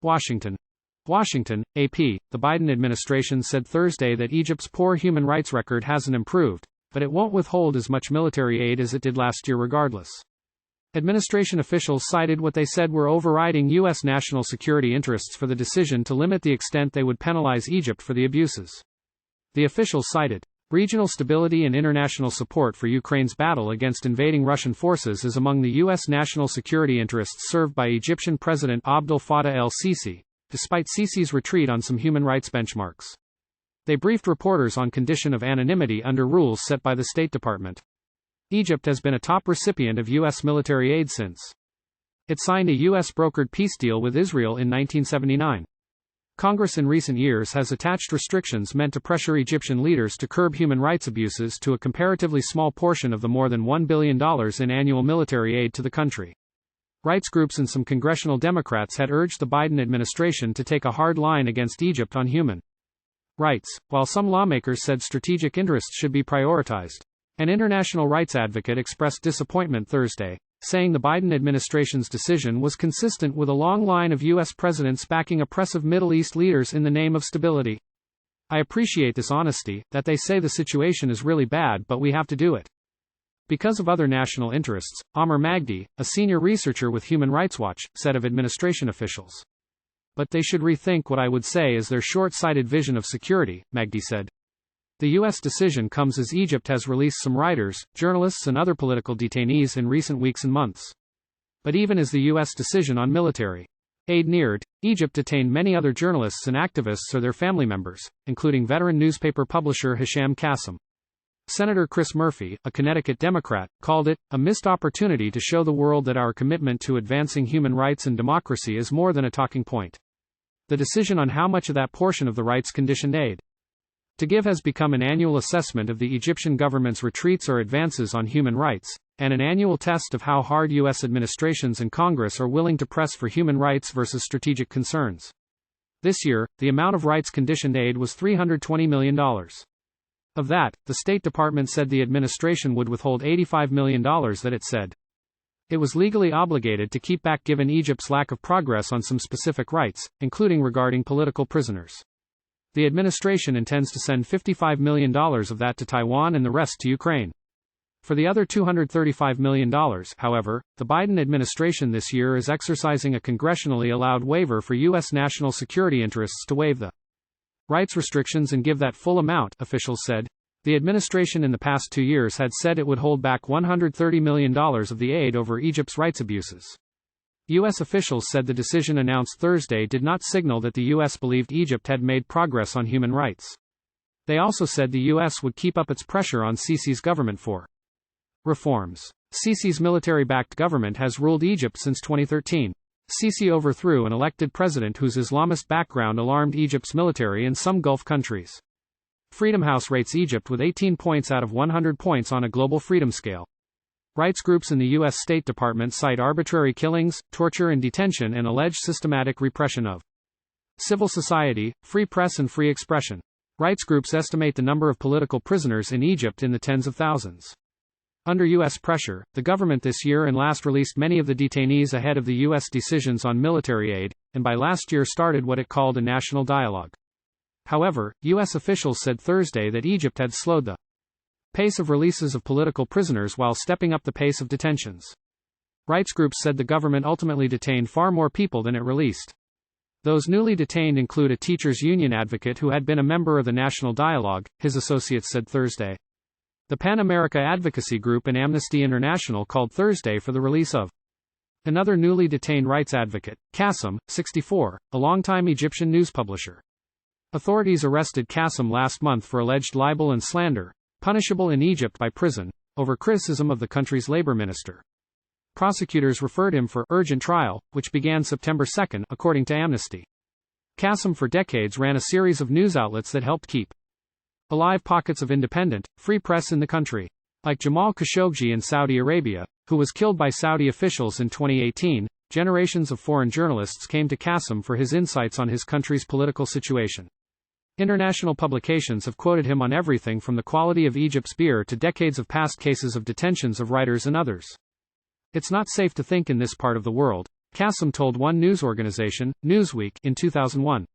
Washington. Washington, AP. The Biden administration said Thursday that Egypt's poor human rights record hasn't improved, but it won't withhold as much military aid as it did last year regardless. Administration officials cited what they said were overriding U.S. national security interests for the decision to limit the extent they would penalize Egypt for the abuses. The officials cited, regional stability and international support for Ukraine's battle against invading Russian forces is among the U.S. national security interests served by Egyptian President Abdel Fattah el-Sisi, despite Sisi's retreat on some human rights benchmarks. They briefed reporters on condition of anonymity under rules set by the State Department. Egypt has been a top recipient of U.S. military aid since it signed a U.S.-brokered peace deal with Israel in 1979. Congress in recent years has attached restrictions meant to pressure Egyptian leaders to curb human rights abuses to a comparatively small portion of the more than $1 billion in annual military aid to the country. Rights groups and some congressional Democrats had urged the Biden administration to take a hard line against Egypt on human rights, while some lawmakers said strategic interests should be prioritized. An international rights advocate expressed disappointment Thursday, saying the Biden administration's decision was consistent with a long line of U.S. presidents backing oppressive Middle East leaders in the name of stability. I appreciate this honesty, that they say the situation is really bad but we have to do it because of other national interests, Amr Magdi, a senior researcher with Human Rights Watch, said of administration officials. But they should rethink what I would say is their short-sighted vision of security, Magdi said. The U.S. decision comes as Egypt has released some writers, journalists and other political detainees in recent weeks and months. But even as the U.S. decision on military aid neared, Egypt detained many other journalists and activists or their family members, including veteran newspaper publisher Hisham Qasim. Senator Chris Murphy, a Connecticut Democrat, called it a missed opportunity to show the world that our commitment to advancing human rights and democracy is more than a talking point. The decision on how much of that portion of the rights-conditioned aid to give has become an annual assessment of the Egyptian government's retreats or advances on human rights, and an annual test of how hard U.S. administrations and Congress are willing to press for human rights versus strategic concerns. This year, the amount of rights-conditioned aid was $320 million. Of that, the State Department said the administration would withhold $85 million that it said it was legally obligated to keep back given Egypt's lack of progress on some specific rights, including regarding political prisoners. The administration intends to send $55 million of that to Taiwan and the rest to Ukraine. For the other $235 million, however, the Biden administration this year is exercising a congressionally allowed waiver for U.S. national security interests to waive the rights restrictions and give that full amount, officials said. The administration in the past 2 years had said it would hold back $130 million of the aid over Egypt's rights abuses. U.S. officials said the decision announced Thursday did not signal that the U.S. believed Egypt had made progress on human rights. They also said the U.S. would keep up its pressure on Sisi's government for reforms. Sisi's military-backed government has ruled Egypt since 2013. Sisi overthrew an elected president whose Islamist background alarmed Egypt's military in some Gulf countries. Freedom House rates Egypt with 18 points out of 100 points on a global freedom scale. Rights groups in the U.S. State Department cite arbitrary killings, torture and detention and alleged systematic repression of civil society, free press and free expression. Rights groups estimate the number of political prisoners in Egypt in the tens of thousands. Under U.S. pressure, the government this year and last released many of the detainees ahead of the U.S. decisions on military aid, and by last year started what it called a national dialogue. However, U.S. officials said Thursday that Egypt had slowed the pace of releases of political prisoners while stepping up the pace of detentions. Rights groups said the government ultimately detained far more people than it released. Those newly detained include a teachers' union advocate who had been a member of the National Dialogue, his associates said Thursday. The Pan America Advocacy Group and Amnesty International called Thursday for the release of another newly detained rights advocate, Qasim, 64, a longtime Egyptian news publisher. Authorities arrested Qasim last month for alleged libel and slander, punishable in Egypt by prison, over criticism of the country's labor minister. Prosecutors referred him for urgent trial, which began September 2, according to Amnesty. Qasim for decades ran a series of news outlets that helped keep alive pockets of independent, free press in the country. Like Jamal Khashoggi in Saudi Arabia, who was killed by Saudi officials in 2018, generations of foreign journalists came to Qasim for his insights on his country's political situation. International publications have quoted him on everything from the quality of Egypt's beer to decades of past cases of detentions of writers and others. It's not safe to think in this part of the world, Qasem told one news organization, Newsweek, in 2001.